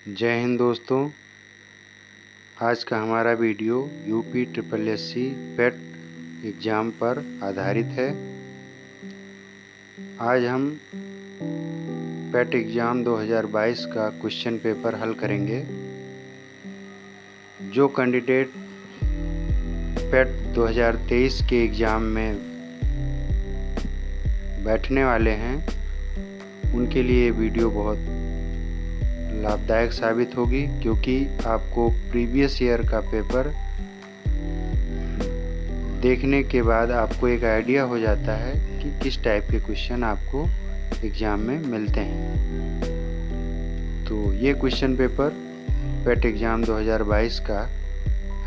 जय हिंद दोस्तों। आज का हमारा वीडियो यूपी ट्रिपल एससी पेट एग्ज़ाम पर आधारित है। आज हम पेट एग्ज़ाम 2022 का क्वेश्चन पेपर हल करेंगे। जो कैंडिडेट पेट 2023 के एग्ज़ाम में बैठने वाले हैं उनके लिए वीडियो बहुत लाभदायक साबित होगी, क्योंकि आपको प्रीवियस ईयर का पेपर देखने के बाद आपको एक आइडिया हो जाता है कि किस टाइप के क्वेश्चन आपको एग्ज़ाम में मिलते हैं। तो ये क्वेश्चन पेपर पेट एग्ज़ाम 2022 का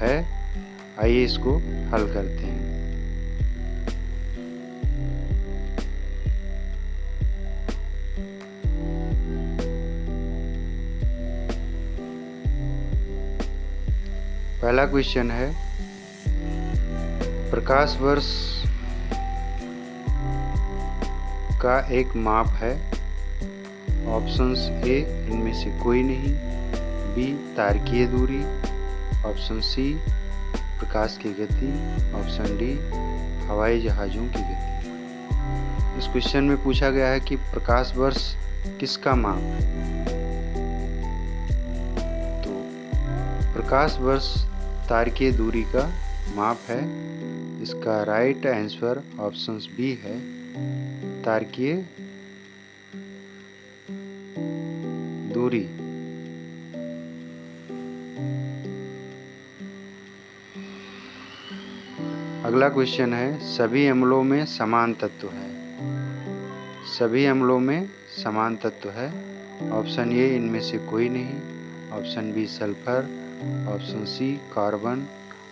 है। आइए इसको हल करते हैं। पहला क्वेश्चन है, प्रकाश वर्ष का एक माप है। ऑप्शंस ए इनमें से कोई नहीं, बी तारकीय दूरी, ऑप्शन सी प्रकाश की गति, ऑप्शन डी हवाई जहाज़ों की गति। इस क्वेश्चन में पूछा गया है कि प्रकाश वर्ष किसका माप है। तो प्रकाश वर्ष तारकीय दूरी का माप है। इसका राइट आंसर ऑप्शन बी है, तारकीय दूरी। अगला क्वेश्चन है, सभी अम्लों में समान तत्व है। सभी अम्लों में समान तत्व है। ऑप्शन ए इनमें से कोई नहीं, option B sulphur, option C carbon,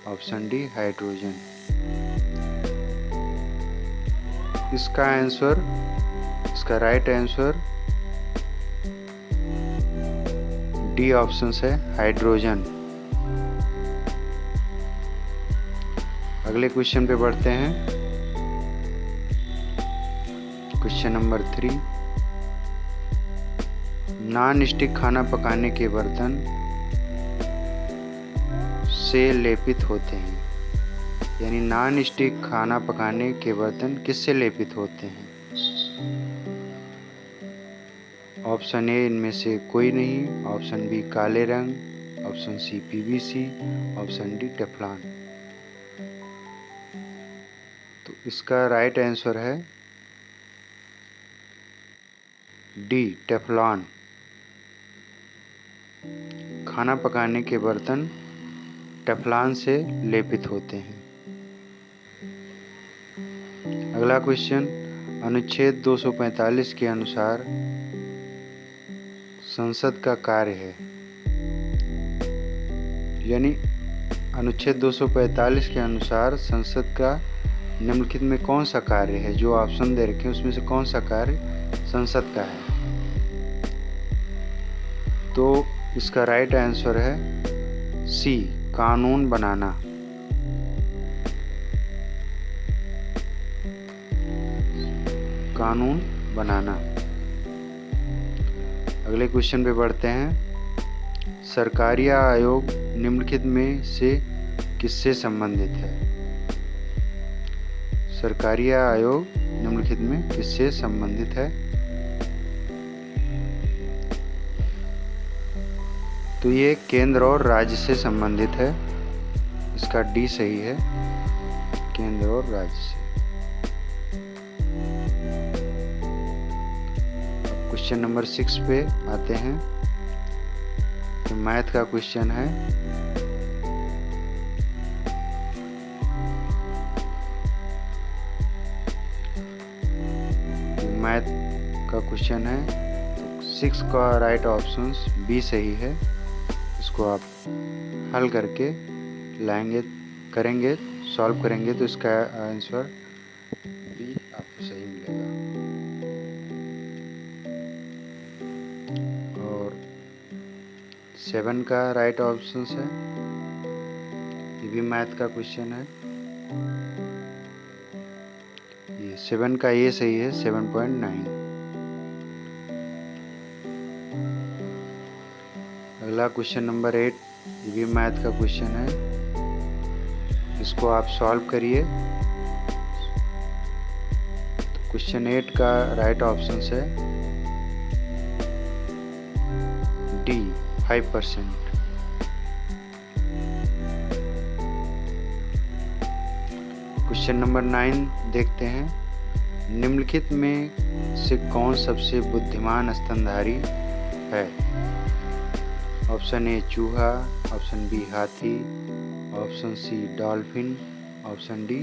option D hydrogen. इसका राइट आंसर डी ऑप्शन है, हाइड्रोजन। अगले क्वेश्चन पे बढ़ते हैं। क्वेश्चन नंबर 3, नॉन स्टिक खाना पकाने के बर्तन से लेपित होते हैं। यानी नॉन स्टिक खाना पकाने के बर्तन किससे लेपित होते हैं। ऑप्शन ए इनमें से कोई नहीं, ऑप्शन बी काले रंग, option C PVC, option D Teflon. तो इसका राइट आंसर है डी टेफ्लॉन। खाना पकाने के बर्तन टेफ्लॉन से लेपित होते हैं। अगला क्वेश्चन, अनुच्छेद 245 के अनुसार संसद का कार्य है। यानी अनुच्छेद 245 के अनुसार संसद का निम्नलिखित में कौन सा कार्य है। जो ऑप्शन दे रखे हैं उसमें से कौन सा कार्य संसद का है। तो इसका राइट आंसर है सी, कानून बनाना। कानून बनाना। अगले क्वेश्चन पे बढ़ते हैं। सरकारिया आयोग निम्नलिखित में से किससे संबंधित है। सरकारिया आयोग निम्नलिखित में किससे संबंधित है। तो ये केंद्र और राज्य से संबंधित है। इसका डी सही है, केंद्र और राज्य से। क्वेश्चन नंबर 6 पे आते हैं। तो मैथ का क्वेश्चन है। मैथ का क्वेश्चन है। तो 6 का राइट ऑप्शन बी सही है। इसको आप हल करके लाएंगे, करेंगे, सॉल्व करेंगे तो इसका आंसर बी आपको सही मिलेगा। और 7 का राइट ऑप्शन है। ये भी मैथ का क्वेश्चन है। ये 7 का ये सही है, 7.9। अगला क्वेश्चन नंबर 8, ये भी मैथ का क्वेश्चन है, इसको आप सॉल्व करिए। क्वेश्चन 8 का राइट ऑप्शन है डी, 5%। क्वेश्चन नंबर 9 देखते हैं, निम्नलिखित में से कौन सबसे बुद्धिमान स्तनधारी है? ऑप्शन ए चूहा, ऑप्शन बी हाथी, option C dolphin, option D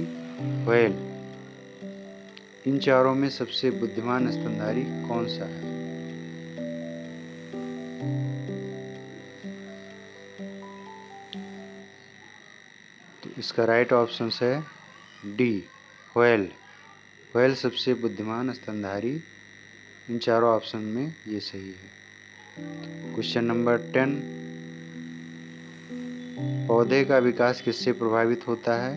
whale. इन चारों में सबसे बुद्धिमान स्तनधारी कौन सा है? तो इसका राइट ऑप्शन है डी, व्हेल। व्हेल सबसे बुद्धिमान स्तनधारी, इन चारों ऑप्शन में ये सही है। क्वेश्चन नंबर 10, पौधे का विकास किससे प्रभावित होता है?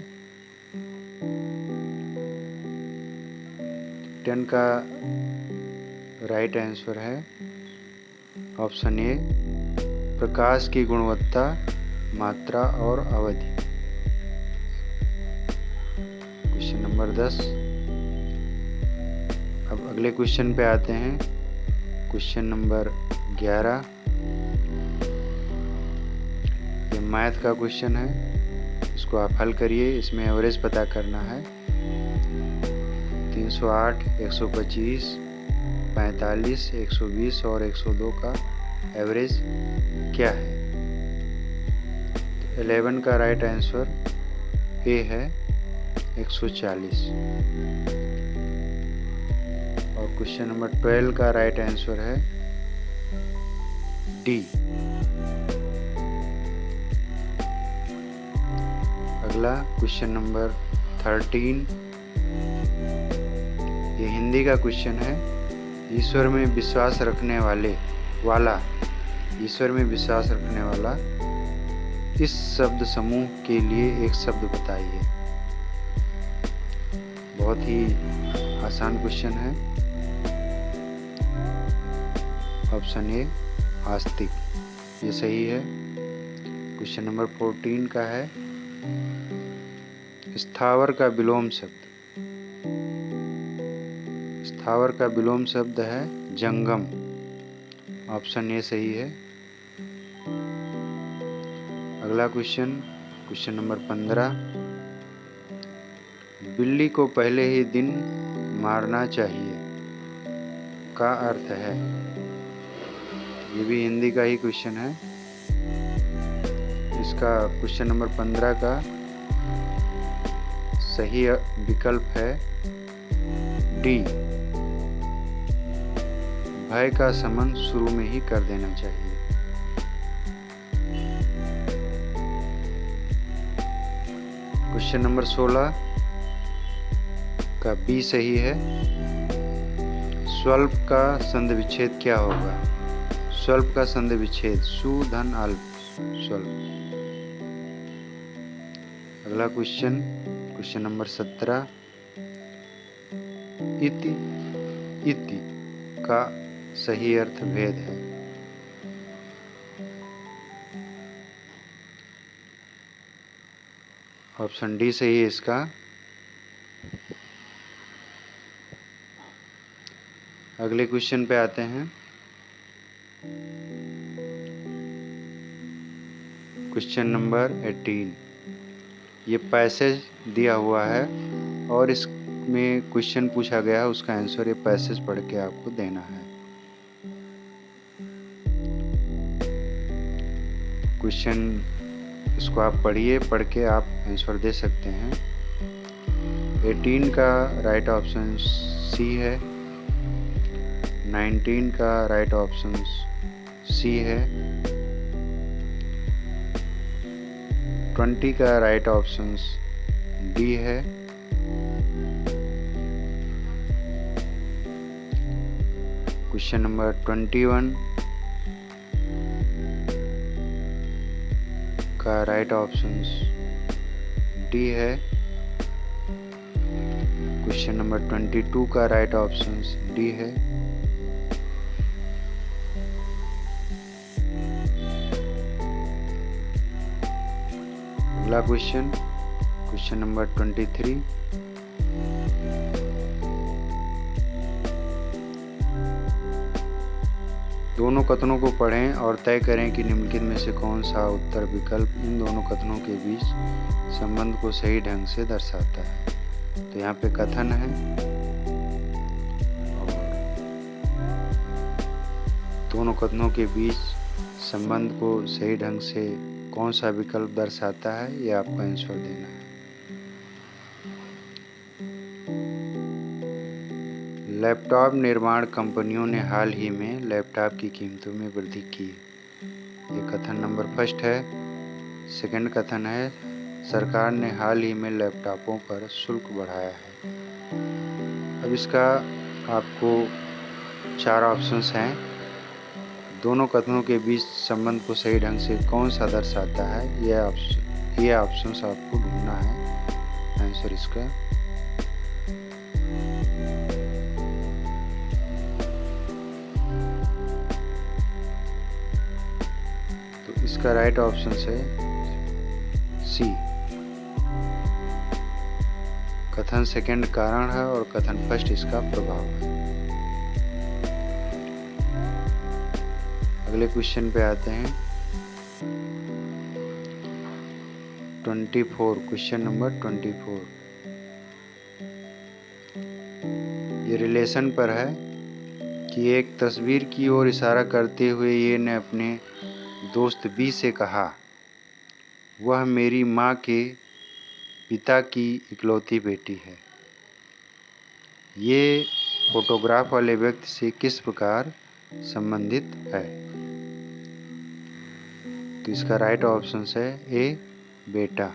10 का राइट आंसर है ऑप्शन ए, प्रकाश की गुणवत्ता, मात्रा और अवधि। क्वेश्चन नंबर 10, अब अगले क्वेश्चन पे आते हैं। क्वेश्चन नंबर 11, ये मैथ का क्वेश्चन है, इसको आप हल करिए। इसमें एवरेज पता करना है। 308, 125, 45, 120 और 102 का एवरेज क्या है? 11 का राइट आंसर ए है 140। और क्वेश्चन नंबर 12 का राइट आंसर है डी। अगला क्वेश्चन नंबर 13, ये हिंदी का क्वेश्चन है। ईश्वर में विश्वास रखने वाला इस शब्द समूह के लिए एक शब्द बताइए। बहुत ही आसान क्वेश्चन है। ऑप्शन ए आस्तिक, ये सही है। क्वेश्चन नंबर 14 का है, स्थावर का विलोम शब्द। स्थावर का विलोम शब्द है जंगम। ऑप्शन ए सही है। अगला क्वेश्चन नंबर 15, बिल्ली को पहले ही दिन मारना चाहिए का अर्थ है? ये भी हिंदी का ही क्वेश्चन है। इसका क्वेश्चन नंबर 15 का सही विकल्प है डी, भय का शमन शुरू में ही कर देना चाहिए। क्वेश्चन नंबर 16 का बी सही है। स्वल्प का संधि विच्छेद क्या होगा? स्वल्प का संधि विच्छेद सु धन अल्प, स्वल्प। अगला क्वेश्चन नंबर 17, इति का सही अर्थ भेद है? ऑप्शन डी सही है इसका। अगले क्वेश्चन पे आते हैं। क्वेश्चन नंबर 18, ये पैसेज दिया हुआ है और इसमें क्वेश्चन पूछा गया है, उसका आंसर ये पैसेज पढ़ के आपको देना है। क्वेश्चन इसको आप पढ़िए, पढ़ के आप आंसर दे सकते हैं। 18 का राइट ऑप्शन सी है। 19 का राइट ऑप्शन सी है। 20 का राइट ऑप्शन डी है। क्वेश्चन नंबर 21 का राइट ऑप्शन डी है। क्वेश्चन नंबर 22 का राइट ऑप्शन डी है। अगला क्वेश्चन नंबर 23। दोनों कथनों को पढ़ें और तय करें कि निम्नलिखित में से कौन सा उत्तर विकल्प इन दोनों कथनों के बीच संबंध को सही ढंग से दर्शाता है। तो यहाँ पे कथन है और दोनों कथनों के बीच संबंध को सही ढंग से कौन सा विकल्प दर्शाता है, ये आपको आंसर देना है। लैपटॉप निर्माण कंपनियों ने हाल ही में लैपटॉप की कीमतों में वृद्धि की। ये कथन नंबर फर्स्ट है। सेकंड कथन है सरकार ने हाल ही में लैपटॉपों पर शुल्क बढ़ाया है। अब इसका आपको 4 ऑप्शंस हैं। दोनों कथनों के बीच संबंध को सही ढंग से कौन सा दर्शाता है, ये ऑप्शंस आपको ढूंढना है आंसर इसका। इसका राइट ऑप्शन है सी। कथन सेकंड कारण है और कथन फर्स्ट इसका प्रभाव है। अगले क्वेश्चन पे आते हैं 24। क्वेश्चन नंबर 24 ये रिलेशन पर है कि एक तस्वीर की ओर इशारा करते हुए ये ने अपने दोस्त बी से कहा, वह मेरी माँ के पिता की इकलौती बेटी है। ये फोटोग्राफ वाले व्यक्ति से किस प्रकार संबंधित है? तो इसका राइट ऑप्शन है ए बेटा।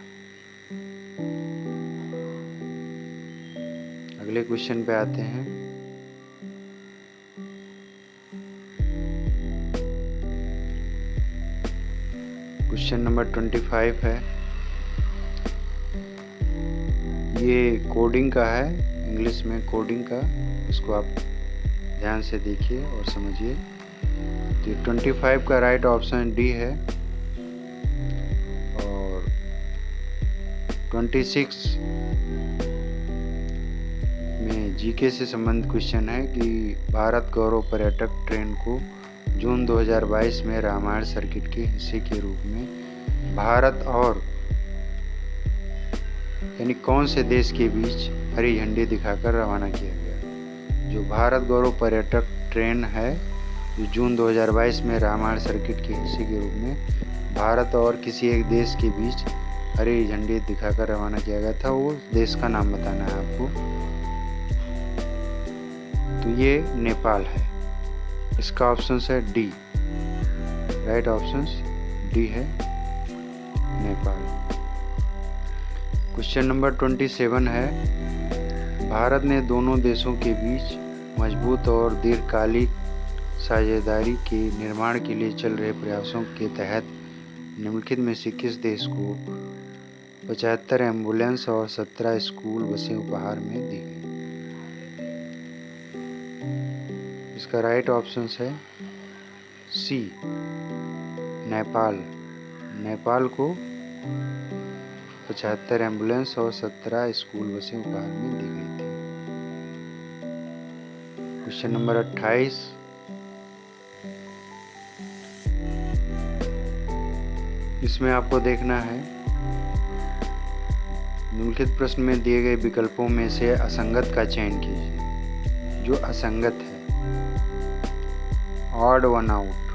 अगले क्वेश्चन पे आते हैं क्वेश्चन नंबर 25 है। ये कोडिंग का है, इंग्लिश में कोडिंग का। इसको आप ध्यान से देखिए और समझिए। तो 25 का राइट ऑप्शन डी है और 26 में जीके से संबंधित क्वेश्चन है कि भारत गौरव पर्यटक ट्रेन को जून 2022 में रामायण सर्किट के हिस्से के रूप में भारत और यानी कौन से देश के बीच हरी झंडी दिखाकर रवाना किया गया। जो भारत गौरव पर्यटक ट्रेन है जो जून 2022 में रामायण सर्किट के हिस्से के रूप में भारत और किसी एक देश के बीच हरी झंडी दिखाकर रवाना किया गया था, वो देश का नाम बताना है आपको। तो ये नेपाल है। इसका ऑप्शन है डी। राइट ऑप्शन डी है नेपाल। क्वेश्चन नंबर 27 है। भारत ने दोनों देशों के बीच मजबूत और दीर्घकालिक साझेदारी के निर्माण के लिए चल रहे प्रयासों के तहत निम्नलिखित में से किस देश को 75 एम्बुलेंस और 17 स्कूल बसें उपहार में दी गई? इसका राइट ऑप्शन है सी नेपाल। नेपाल को 75 एम्बुलेंस और 17 स्कूल बसें उपहार में दी गई थी। Question number 28। इसमें आपको देखना है निम्नलिखित प्रश्न में दिए गए विकल्पों में से असंगत का चयन कीजिए। जो असंगत है, odd one out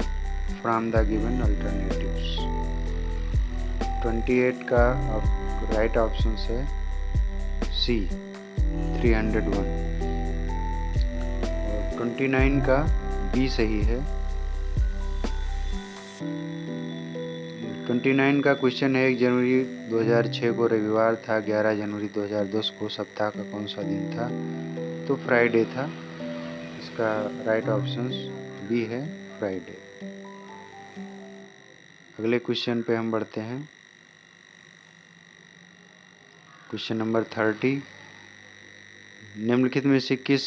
from the given alternatives। 28 का राइट ऑप्शन है सी 301 और 29 का बी सही है। 29 का क्वेश्चन है 1 जनवरी 2006 को रविवार था, 11 जनवरी 2010 को सप्ताह का कौन सा दिन था? तो फ्राइडे था। इसका राइट ऑप्शन बी है फ्राइडे। अगले क्वेश्चन पे हम बढ़ते हैं। Question number 30। निम्नलिखित में से किस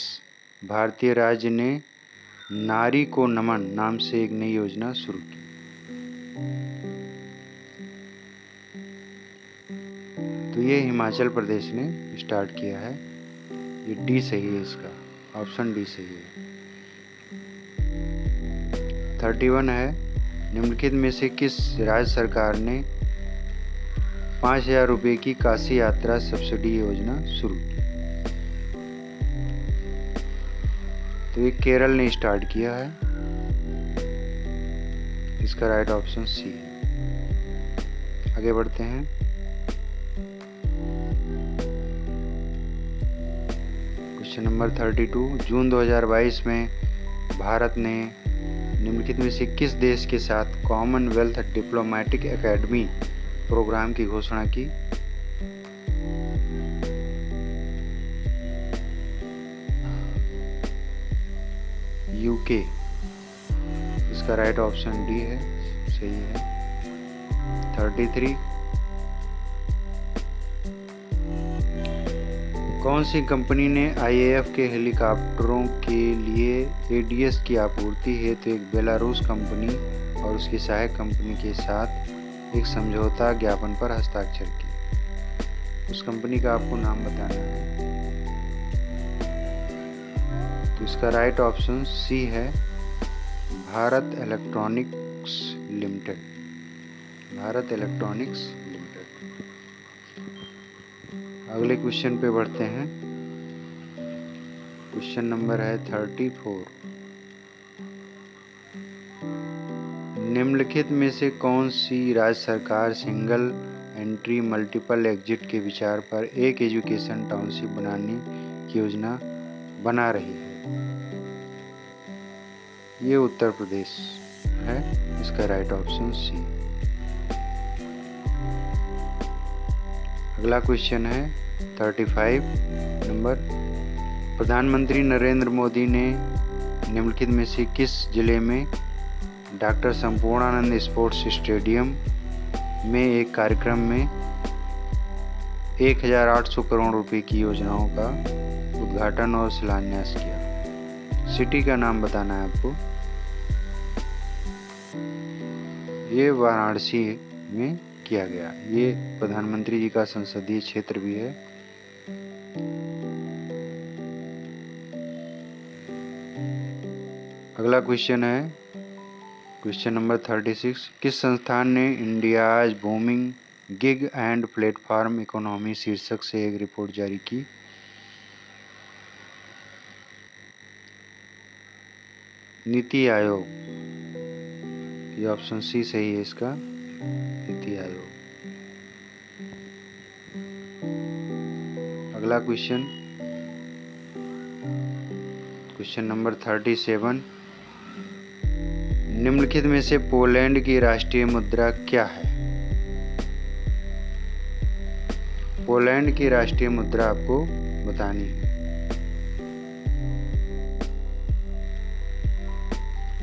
भारतीय राज्य ने नारी को नमन नाम से एक नई योजना शुरू की? ये हिमाचल प्रदेश ने स्टार्ट किया है। ये डी सही है, इसका ऑप्शन डी सही है। 31 है, निम्नलिखित में से किस राज्य सरकार ने 5,000 रुपये की काशी यात्रा सब्सिडी योजना शुरू की? तो ये केरल ने स्टार्ट किया है। इसका राइट ऑप्शन सी है। आगे बढ़ते हैं। क्वेश्चन नंबर 32, जून 2022 में भारत ने निम्नलिखित में से किस देश के साथ कॉमनवेल्थ डिप्लोमेटिक एकेडमी प्रोग्राम की घोषणा की? यूके। इसका राइट ऑप्शन डी है, सही है। 33, कौन सी कंपनी ने आईएएफ के हेलीकॉप्टरों के लिए एडीएस की आपूर्ति हेतु एक बेलारूस कंपनी और उसकी सहायक कंपनी के साथ एक समझौता ज्ञापन पर हस्ताक्षर किए? उस कंपनी का आपको नाम बताना है। तो इसका राइट ऑप्शन सी है, Bharat electronics limited. Bharat electronics limited. अगले क्वेश्चन पे बढ़ते हैं। क्वेश्चन नंबर है 34, निम्नलिखित में से कौन सी राज्य सरकार सिंगल एंट्री मल्टीपल एग्जिट के विचार पर एक एजुकेशन टाउनशिप बनाने की योजना बना रही है? ये उत्तर प्रदेश है। इसका राइट ऑप्शन सी। अगला क्वेश्चन है 35 नंबर, प्रधानमंत्री नरेंद्र मोदी ने निम्नलिखित में से किस जिले में डॉक्टर संपूर्णानंद स्पोर्ट्स स्टेडियम में एक कार्यक्रम में 1,800 करोड़ रुपए की योजनाओं का उद्घाटन और शिलान्यास किया? सिटी का नाम बताना है आपको। ये वाराणसी में किया गया। ये प्रधानमंत्री जी का संसदीय क्षेत्र भी है। अगला क्वेश्चन है क्वेश्चन नंबर 36, किस संस्थान ने India's booming gig and platform economy शीर्षक से एक रिपोर्ट जारी की? नीति आयोग। ये ऑप्शन सी सही है, इसका नीति आयोग। अगला क्वेश्चन क्वेश्चन नंबर 37, निम्नलिखित में से पोलैंड की राष्ट्रीय मुद्रा क्या है? पोलैंड की राष्ट्रीय मुद्रा आपको बतानी है।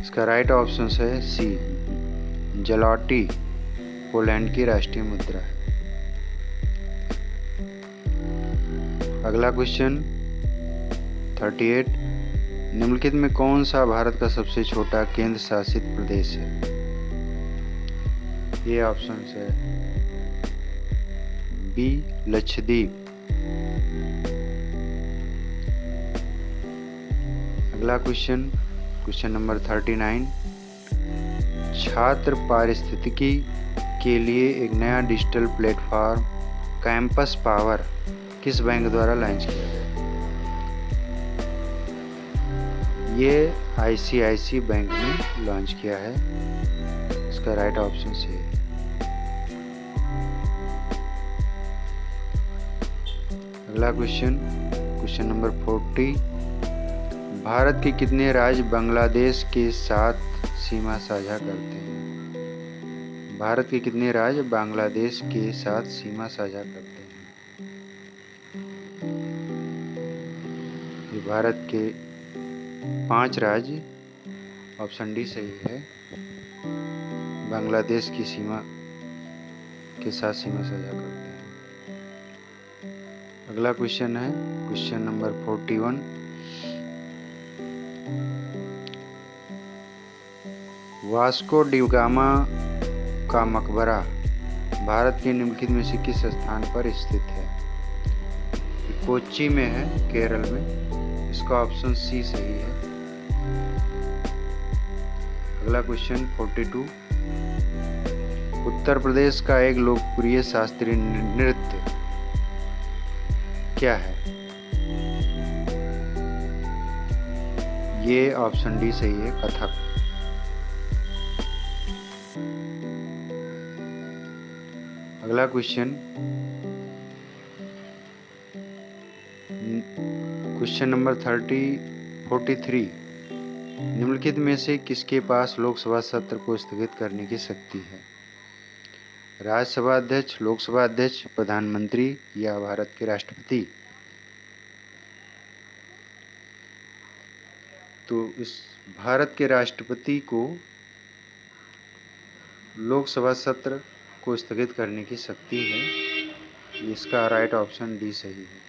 इसका राइट ऑप्शन है सी, ज़्लॉटी पोलैंड की राष्ट्रीय मुद्रा है। अगला क्वेश्चन 38, निम्नलिखित में कौन सा भारत का सबसे छोटा केंद्र शासित प्रदेश है? ये ऑप्शन है बी, लक्षद्वीप। अगला क्वेश्चन क्वेश्चन नंबर 39, छात्र पारिस्थितिकी के लिए एक नया डिजिटल प्लेटफॉर्म कैंपस पावर किस बैंक द्वारा लॉन्च किया गया? ये आईसीआईसी बैंक ने लॉन्च किया है। इसका राइट ऑप्शन सी है। अगला क्वेश्चन नंबर 40, भारत के कितने राज्य बांग्लादेश के साथ सीमा साझा करते हैं? भारत के कितने राज्य बांग्लादेश के साथ सीमा साझा करते हैं? ये भारत के 5 राज्य, ऑप्शन डी सही है, बांग्लादेश की सीमा के साथ सीमा साझा करते हैं। अगला क्वेश्चन है question number 41, Vasco D gamma का मकबरा भारत के निम्नलिखित में से किस स्थान पर स्थित है? कोच्चि में है, केरल में। इसका ऑप्शन सी सही है। अगला क्वेश्चन 42। उत्तर प्रदेश का एक लोकप्रिय शास्त्रीय नृत्य क्या है? ये ऑप्शन डी सही है, कथक। अगला क्वेश्चन नंबर 43। निम्नलिखित में से किसके पास लोकसभा सत्र को स्थगित करने की शक्ति है? राज्यसभा अध्यक्ष, लोकसभा अध्यक्ष, प्रधानमंत्री या भारत के राष्ट्रपति? तो इस भारत के राष्ट्रपति को लोकसभा सत्र को स्थगित करने की शक्ति है। इसका राइट ऑप्शन डी सही है।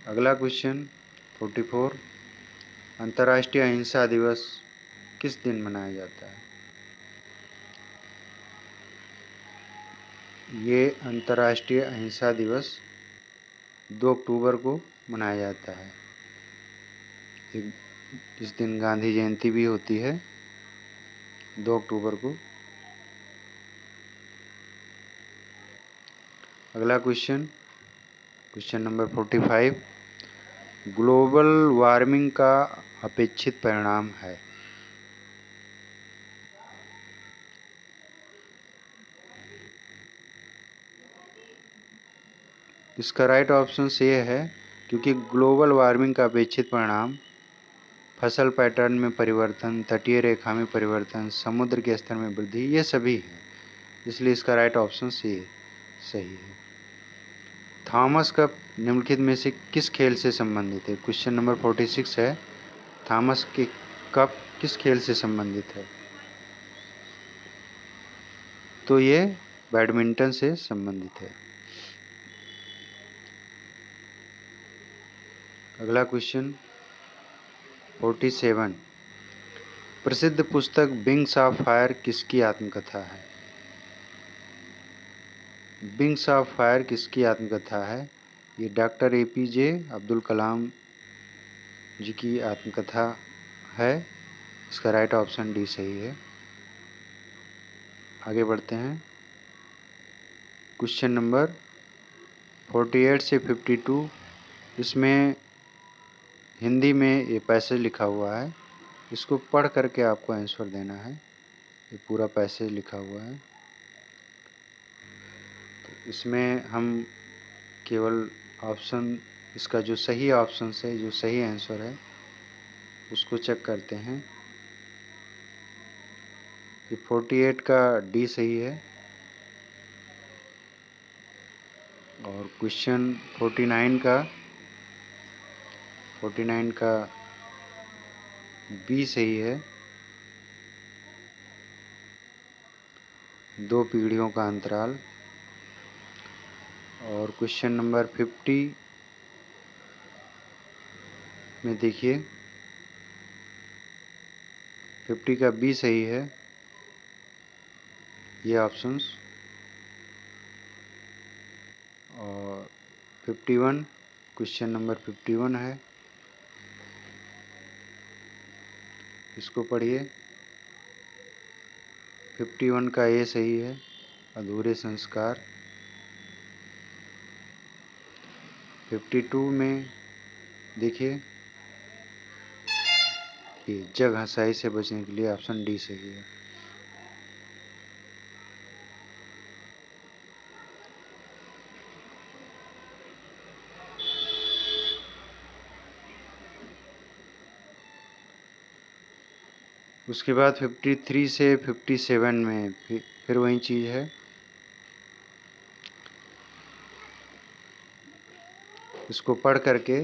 अगला क्वेश्चन 44। अंतर्राष्ट्रीय अहिंसा दिवस किस दिन मनाया जाता है? ये अंतर्राष्ट्रीय अहिंसा दिवस 2 अक्टूबर को मनाया जाता है। इस दिन गांधी जयंती भी होती है 2 अक्टूबर को। अगला क्वेश्चन नंबर 45। ग्लोबल वार्मिंग का अपेक्षित परिणाम है? इसका राइट ऑप्शन ये है, क्योंकि ग्लोबल वार्मिंग का अपेक्षित परिणाम फसल पैटर्न में परिवर्तन, तटीय रेखा में परिवर्तन, समुद्र के स्तर में वृद्धि, ये सभी है। इसलिए इसका राइट ऑप्शन सी सही है। थॉमस कप निम्नलिखित में से किस खेल से संबंधित है? क्वेश्चन नंबर 46 है। थॉमस कप किस खेल से संबंधित है? तो ये बैडमिंटन से संबंधित है। अगला क्वेश्चन 47। प्रसिद्ध पुस्तक विंग्स ऑफ फायर किसकी आत्मकथा है? विंग्स ऑफ फायर किसकी आत्मकथा है? ये डॉक्टर APJ अब्दुल कलाम जी की आत्मकथा है। इसका राइट ऑप्शन डी सही है। आगे बढ़ते हैं। क्वेश्चन नंबर 48 से 52। इसमें हिंदी में ये पैसेज लिखा हुआ है, इसको पढ़ करके आपको आंसर देना है। ये पूरा पैसेज लिखा हुआ है, तो इसमें हम केवल ऑप्शन, इसका जो सही ऑप्शन है, जो सही आंसर है, उसको चेक करते हैं। ये 48 का डी सही है और क्वेश्चन 49 का बी सही है। 2 पीढ़ियों का अंतराल। और क्वेश्चन नंबर 50 में देखिए, 50 का बी सही है, ये ऑप्शंस। और 51, क्वेश्चन नंबर 51 है, इसको पढ़िए। 51 का ए सही है, अधूरे संस्कार। 52 में देखिए कि जग हंसाई से बचने के लिए ऑप्शन डी सही है। उसके बाद 53 से 57 में फिर वही चीज़ है। इसको पढ़ करके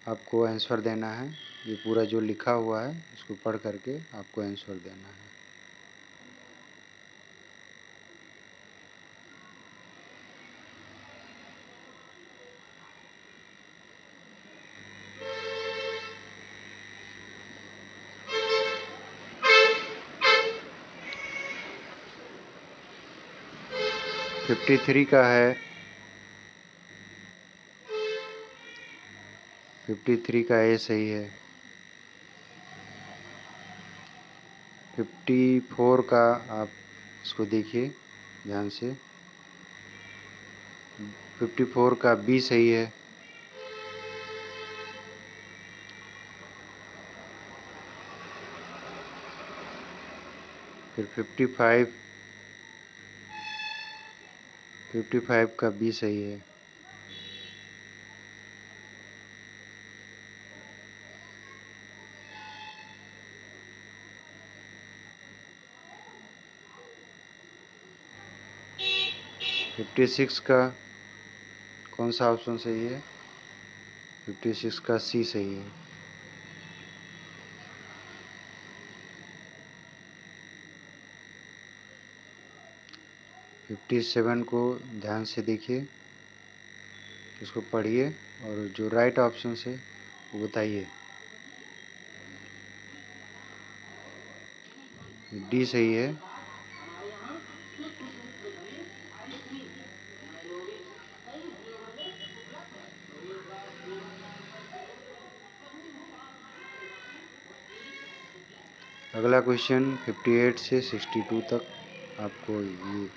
आपको आंसर देना है। ये पूरा जो लिखा हुआ है, इसको पढ़ करके आपको आंसर देना है। 53 का है, 53 का ए सही है। 54 का आप इसको देखिए ध्यान से, 54 का बी सही है। फिर 55 का बी सही है। फिफ्टी सिक्स का कौन सा ऑप्शन सही है? 56 का सी सही है। फिफ्टी सेवन को ध्यान से देखिए, इसको पढ़िए और जो राइट ऑप्शन है वो बताइए। डी सही है। अगला क्वेश्चन 58 से 62 तक आपको ये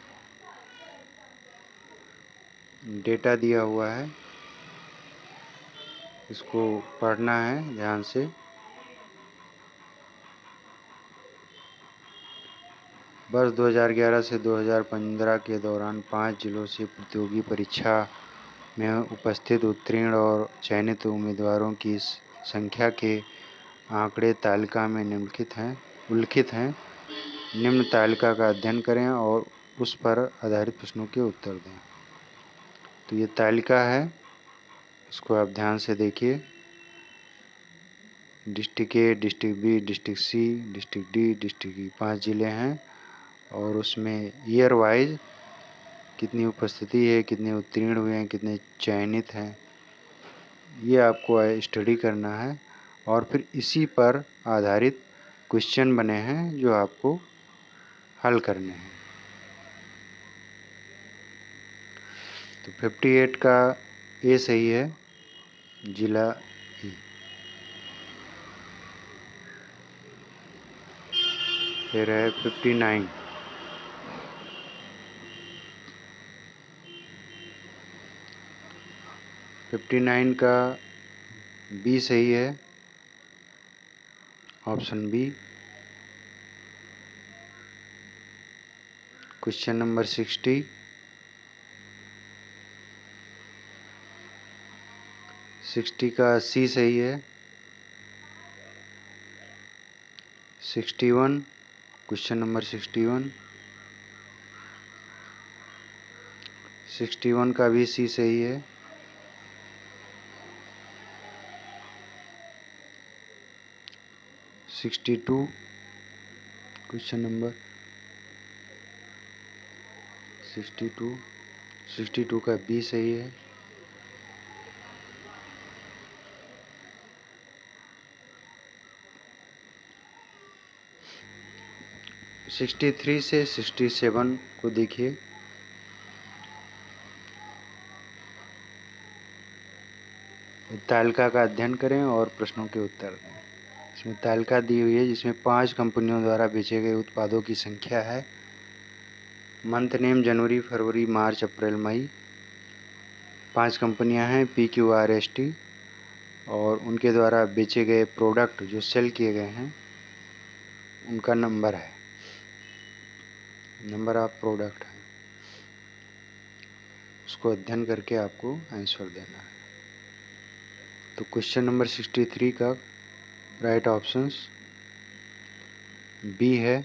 डेटा दिया हुआ है, इसको पढ़ना है ध्यान से। वर्ष 2011 से 2015 के दौरान 5 जिलों से प्रतियोगी परीक्षा में उपस्थित उत्तीर्ण और चयनित उम्मीदवारों की संख्या के आंकड़े तालिका में उल्लिखित हैं। निम्न तालिका का अध्ययन करें और उस पर आधारित प्रश्नों के उत्तर दें। तो ये तालिका है, इसको आप ध्यान से देखिए। डिस्ट्रिक्ट ए, डिस्ट्रिक्ट बी, डिस्ट्रिक्ट सी, डिस्ट्रिक्ट डी, डिस्ट्रिक्ट ई 5 ज़िले हैं और उसमें ईयर वाइज कितनी उपस्थिति है, कितने उत्तीर्ण हुए हैं, कितने चयनित हैं, ये आपको स्टडी करना है और फिर इसी पर आधारित क्वेश्चन बने हैं जो आपको हल करने हैं। तो 58 का ए सही है, जिला ई। फिर है 59, 59 का बी सही है, ऑप्शन बी। क्वेश्चन नंबर 60, 60 का सी सही है। 61, क्वेश्चन नंबर 61, 61 का भी सी सही है। 62, क्वेश्चन नंबर 62 का बी सही है। 63 से 67 को देखिए। तालिका का अध्ययन करें और प्रश्नों के उत्तर दें। इसमें तालिका दी हुई है जिसमें 5 कंपनियों द्वारा बेचे गए उत्पादों की संख्या है। मंथ नेम जनवरी, फरवरी, मार्च, अप्रैल, मई। 5 कंपनियां हैं PQRST और उनके द्वारा बेचे गए प्रोडक्ट जो सेल किए गए हैं उनका नंबर है, नंबर ऑफ प्रोडक्ट है। उसको अध्ययन करके आपको आंसर देना है। तो क्वेश्चन नंबर 63 का राइट ऑप्शंस बी है।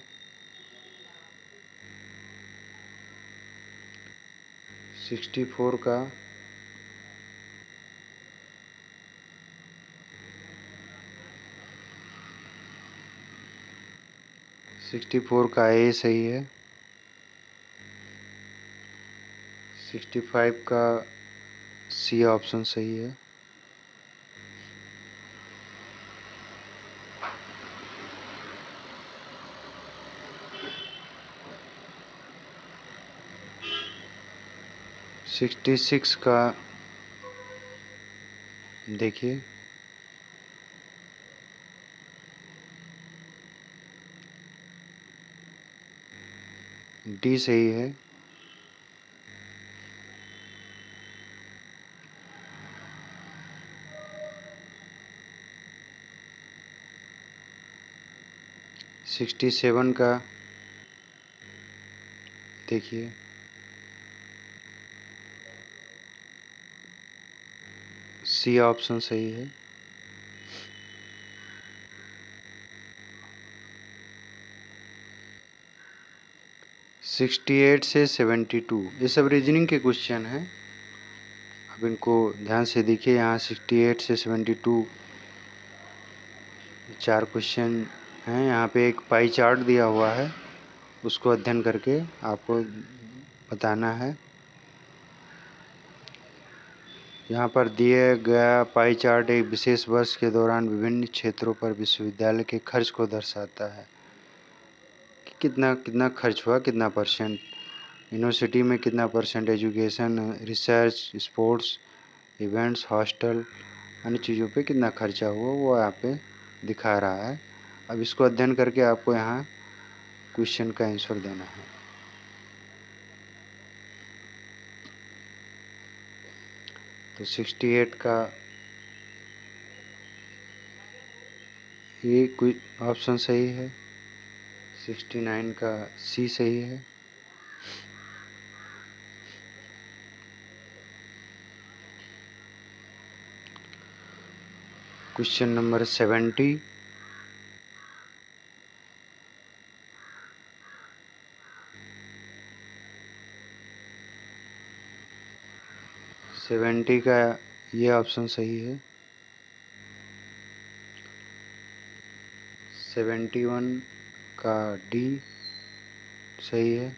64 का ए सही है। 65 का सी ऑप्शन सही है। 66 का देखिए, डी सही है। सिक्सटी सेवन का देखिए, सी ऑप्शन सही है। सिक्सटी एट से 72 ये सब रीजनिंग के क्वेश्चन हैं। अब इनको ध्यान से देखिए। यहाँ 68 से 72 4 क्वेश्चन हैं। यहाँ पे एक पाई चार्ट दिया हुआ है, उसको अध्ययन करके आपको बताना है। यहाँ पर दिए गया पाई चार्ट एक विशेष वर्ष के दौरान विभिन्न क्षेत्रों पर विश्वविद्यालय के खर्च को दर्शाता है कि कितना खर्च हुआ, कितना परसेंट यूनिवर्सिटी में, कितना percent education, research, sports, events, hostel, अन्य चीज़ों पे कितना खर्चा हुआ, वो यहाँ पे दिखा रहा है। अब इसको अध्ययन करके आपको यहाँ क्वेश्चन का आंसर देना है। तो 68 का ये कोई ऑप्शन सही है। 69 का सी सही है। क्वेश्चन नंबर 70, का ये ऑप्शन सही है। 71 का डी सही है।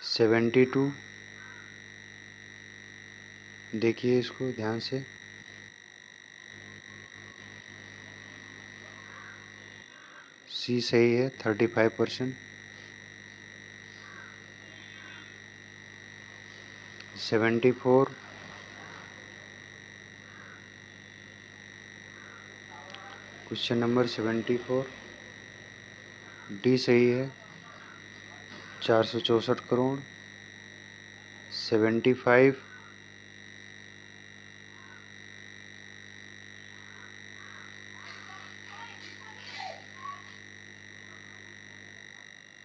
72 देखिए इसको ध्यान से। सी सही है, 35%। 74 क्वेश्चन नंबर 74 डी सही है, 464 करोड़। 75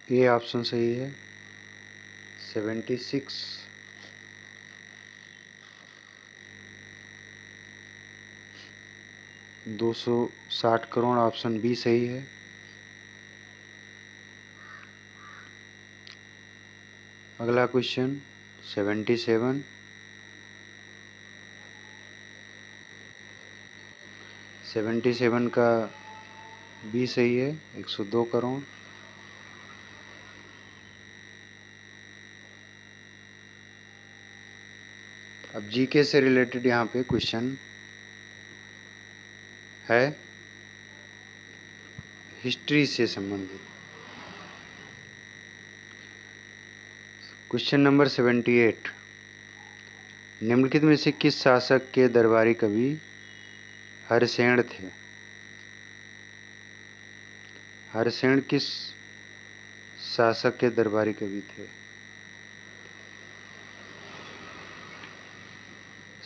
ये ऑप्शन सही है। 76 260 करोड़, ऑप्शन बी सही है। अगला क्वेश्चन 77 का बी सही है, 102 करोड़। अब जीके से रिलेटेड यहाँ पे क्वेश्चन है, हिस्ट्री से संबंधित। क्वेश्चन नंबर 78, निम्नलिखित में से किस शासक के दरबारी कवि हरिसेन थे? हरिसेन किस शासक के दरबारी कवि थे?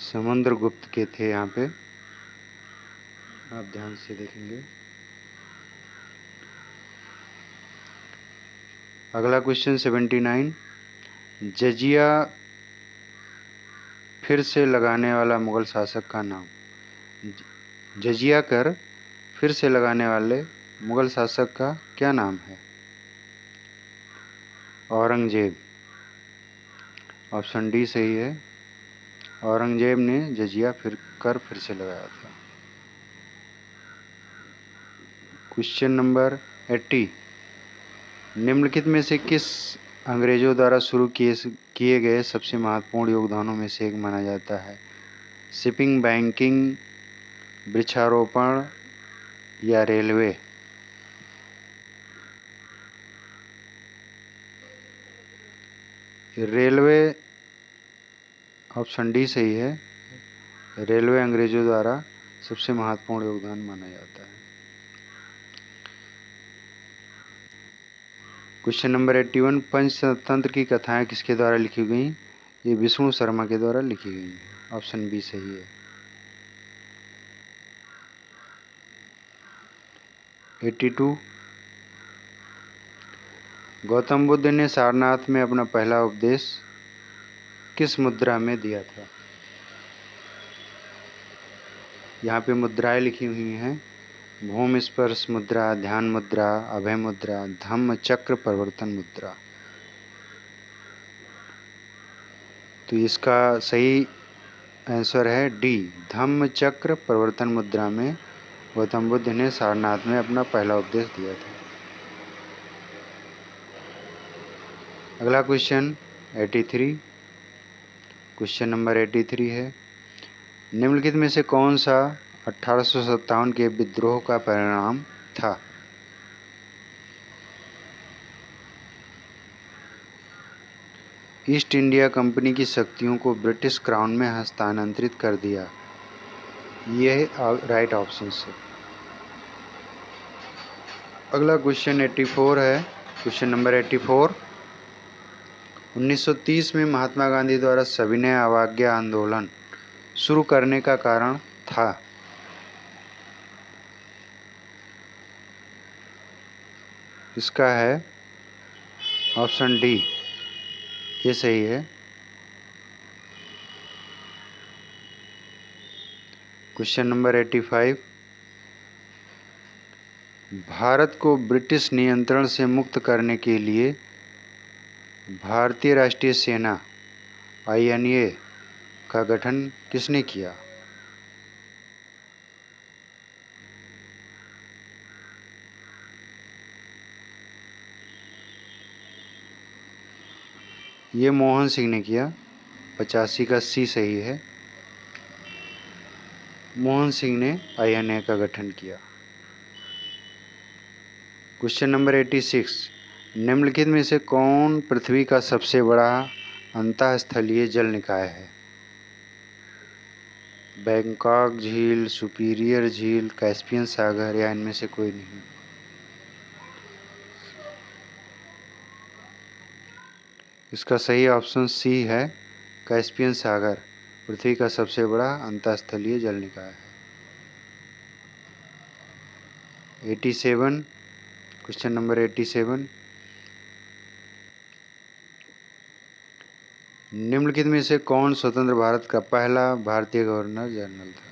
समुद्रगुप्त के थे। यहाँ पे आप ध्यान से देखेंगे। अगला क्वेश्चन 79, जजिया फिर से लगाने वाला मुगल शासक का नाम। जजिया कर फिर से लगाने वाले मुगल शासक का क्या नाम है? औरंगजेब, ऑप्शन डी सही है। औरंगजेब ने जजिया फिर से लगाया था। क्वेश्चन नंबर 80, निम्नलिखित में से किस अंग्रेजों द्वारा शुरू किए गए सबसे महत्वपूर्ण योगदानों में से एक माना जाता है? शिपिंग, बैंकिंग, वृक्षारोपण या रेलवे? रेलवे, ऑप्शन डी सही है। रेलवे अंग्रेजों द्वारा सबसे महत्वपूर्ण योगदान माना जाता है। क्वेश्चन नंबर 81, पंचतंत्र की कथाएं किसके द्वारा लिखी गई? ये विष्णु शर्मा के द्वारा लिखी गई हैं। ऑप्शन बी सही है। 82, गौतम बुद्ध ने सारनाथ में अपना पहला उपदेश किस मुद्रा में दिया था? यहाँ पे मुद्राएं लिखी हुई हैं। भूमि स्पर्श मुद्रा, ध्यान मुद्रा, अभय मुद्रा, धम्म चक्र परिवर्तन मुद्रा। तो इसका सही आंसर है डी, धम्म चक्र परिवर्तन मुद्रा में गौतम बुद्ध ने सारनाथ में अपना पहला उपदेश दिया था। अगला क्वेश्चन 83, क्वेश्चन नंबर 83 है, निम्नलिखित में से कौन सा 1857 के विद्रोह का परिणाम था? ईस्ट इंडिया कंपनी की शक्तियों को ब्रिटिश क्राउन में हस्तांतरित कर दिया। यह राइट ऑप्शन है। अगला क्वेश्चन 84 है। क्वेश्चन नंबर 84, 1930 में महात्मा गांधी द्वारा सविनय अवज्ञा आंदोलन शुरू करने का कारण था? इसका है ऑप्शन डी, ये सही है। क्वेश्चन नंबर 85, भारत को ब्रिटिश नियंत्रण से मुक्त करने के लिए भारतीय राष्ट्रीय सेना INA का गठन किसने किया? ये मोहन सिंह ने किया। 85 का सी सही है। मोहन सिंह ने INA का गठन किया। क्वेश्चन नंबर 86, निम्नलिखित में से कौन पृथ्वी का सबसे बड़ा अंतःस्थलीय जल निकाय है? बैंकॉक झील, सुपीरियर झील, कैस्पियन सागर या इनमें से कोई नहीं? इसका सही ऑप्शन सी है, कैस्पियन सागर पृथ्वी का सबसे बड़ा अंतःस्थलीय जल निकाय है। 87, क्वेश्चन नंबर 87, निम्नलिखित में से कौन स्वतंत्र भारत का पहला भारतीय गवर्नर जनरल था?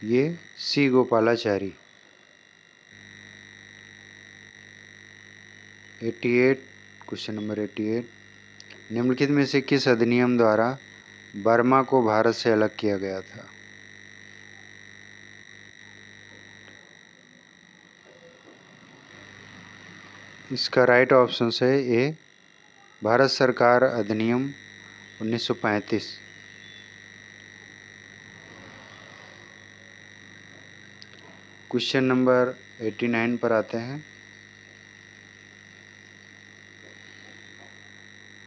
ये सी गोपालाचारी। 88, क्वेश्चन नंबर 88, निम्नलिखित में से किस अधिनियम द्वारा बर्मा को भारत से अलग किया गया था? इसका राइट ऑप्शन है ए, भारत सरकार अधिनियम 1935। क्वेश्चन नंबर 89 पर आते हैं।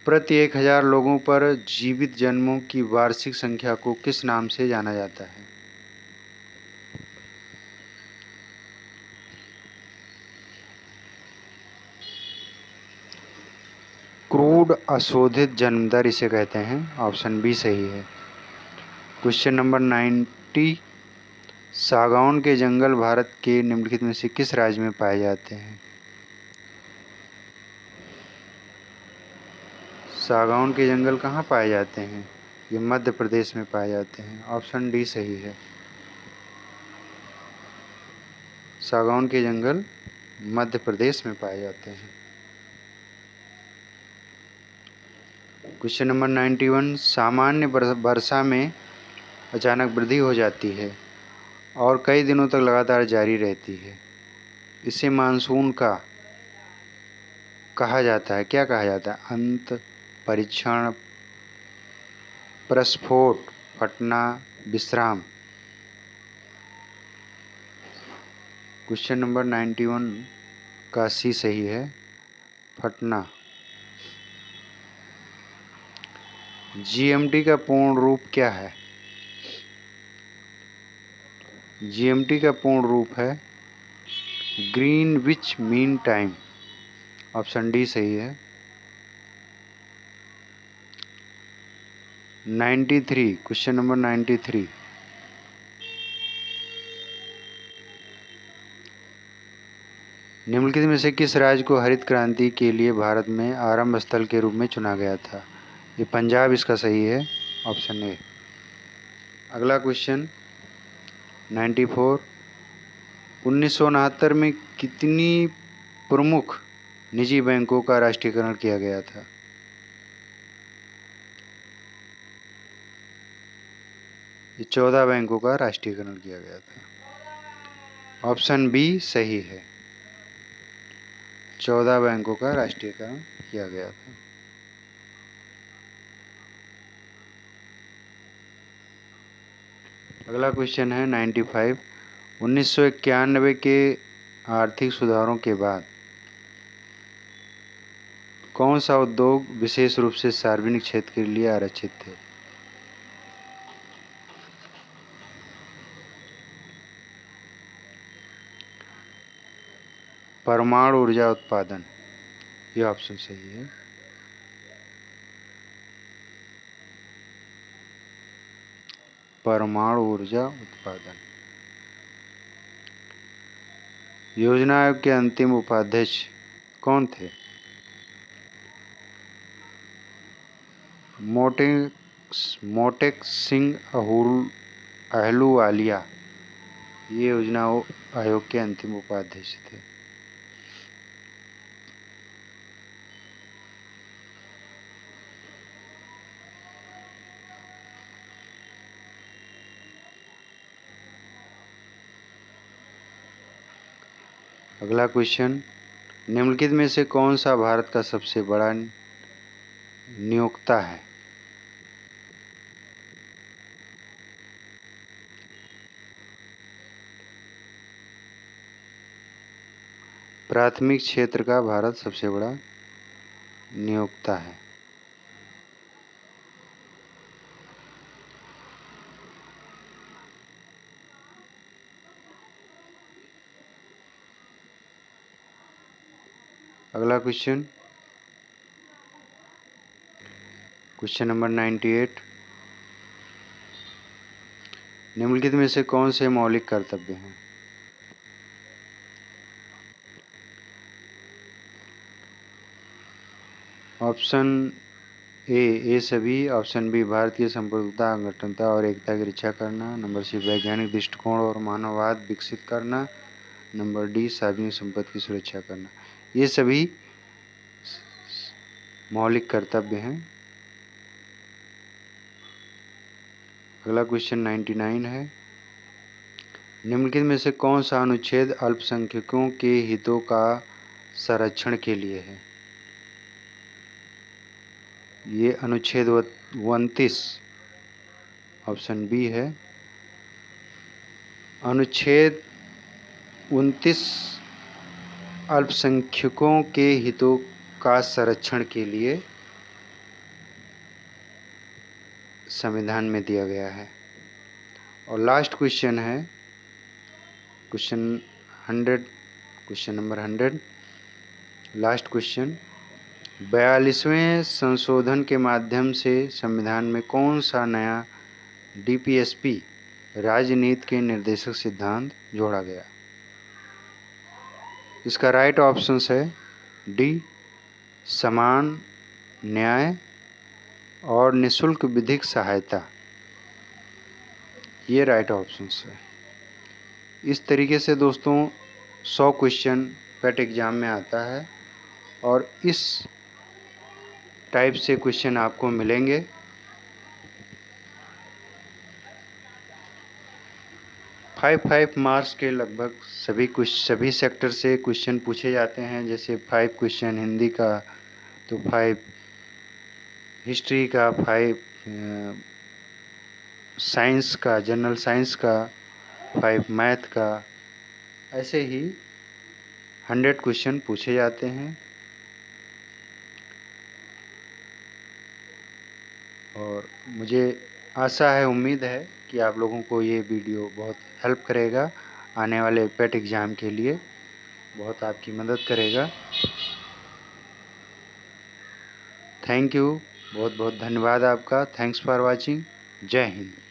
प्रति 1000 लोगों पर जीवित जन्मों की वार्षिक संख्या को किस नाम से जाना जाता है? क्रूड अशोधित जन्म दर इसे कहते हैं। ऑप्शन बी सही है। क्वेश्चन नंबर 90, सागौन के जंगल भारत के निम्नलिखित में से किस राज्य में पाए जाते हैं? सागौन के जंगल कहाँ पाए जाते हैं? ये मध्य प्रदेश में पाए जाते हैं। ऑप्शन डी सही है। सागौन के जंगल मध्य प्रदेश में पाए जाते हैं। क्वेश्चन नंबर 91, सामान्य वर्षा में अचानक वृद्धि हो जाती है और कई दिनों तक लगातार जारी रहती है। इसे मानसून का कहा जाता है। क्या कहा जाता है? अंत, परीक्षण, प्रस्फोट, फटना, विश्राम। क्वेश्चन नंबर 91, का सी सही है, फटना। जीएमटी का पूर्ण रूप क्या है? जीएमटी का पूर्ण रूप है Greenwich mean time. Option D सही है। 93, क्वेश्चन नंबर 93। निम्नलिखित में से किस राज्य को हरित क्रांति के लिए भारत में आरंभ स्थल के रूप में चुना गया था? ये पंजाब इसका सही है, ऑप्शन ए। अगला क्वेश्चन 94। 1969 में कितनी प्रमुख निजी बैंकों का राष्ट्रीयकरण किया गया था? ये 14 बैंकों का राष्ट्रीयकरण किया गया था। ऑप्शन बी सही है, 14 बैंकों का राष्ट्रीयकरण किया गया था। अगला क्वेश्चन है 95। 1991 के आर्थिक सुधारों के बाद कौन सा उद्योग विशेष रूप से सार्वजनिक क्षेत्र के लिए आरक्षित थे? परमाणु ऊर्जा उत्पादन, यह ऑप्शन सही है। परमाणु ऊर्जा उत्पादन। योजना आयोग के अंतिम उपाध्यक्ष कौन थे? मोटेक सिंह अहलूवालिया, ये योजना आयोग के अंतिम उपाध्यक्ष थे। अगला क्वेश्चन, निम्नलिखित में से कौन सा भारत का सबसे बड़ा नियोक्ता है? प्राथमिक क्षेत्र का भारत सबसे बड़ा नियोक्ता है। अगला क्वेश्चन, क्वेश्चन नंबर 98। निम्नलिखित में से कौन से मौलिक कर्तव्य हैं? ऑप्शन ए सभी। ऑप्शन बी भारतीय संप्रभुता, अखंडता और एकता की रक्षा करना। नंबर सी वैज्ञानिक दृष्टिकोण और मानववाद विकसित करना। नंबर डी सार्वजनिक संपत्ति की सुरक्षा करना। ये सभी मौलिक कर्तव्य हैं। अगला क्वेश्चन 99 है। निम्नलिखित में से कौन सा अनुच्छेद अल्पसंख्यकों के हितों का संरक्षण के लिए है? ये अनुच्छेद 29, ऑप्शन बी है। अनुच्छेद 29 अल्पसंख्यकों के हितों का संरक्षण के लिए संविधान में दिया गया है। और लास्ट क्वेश्चन है question 100, question number 100। Last question, 42वें संशोधन के माध्यम से संविधान में कौन सा नया डीपीएसपी राजनीति के निर्देशक सिद्धांत जोड़ा गया? इसका राइट ऑप्शन है डी समान न्याय और निःशुल्क विधिक सहायता, ये राइट ऑप्शंस है। इस तरीके से दोस्तों 100 क्वेश्चन पेट एग्ज़ाम में आता है और इस टाइप से क्वेश्चन आपको मिलेंगे। फाइव मार्क्स के लगभग सभी सेक्टर से क्वेश्चन पूछे जाते हैं। जैसे 5 क्वेश्चन हिंदी का, तो 5 हिस्ट्री का, 5 साइंस का, जनरल साइंस का, 5 मैथ का, ऐसे ही 100 क्वेश्चन पूछे जाते हैं और मुझे आशा है, उम्मीद है कि आप लोगों को ये वीडियो बहुत हेल्प करेगा। आने वाले पेट एग्ज़ाम के लिए बहुत आपकी मदद करेगा। थैंक यू, बहुत बहुत धन्यवाद आपका। Thanks for watching. जय हिंद।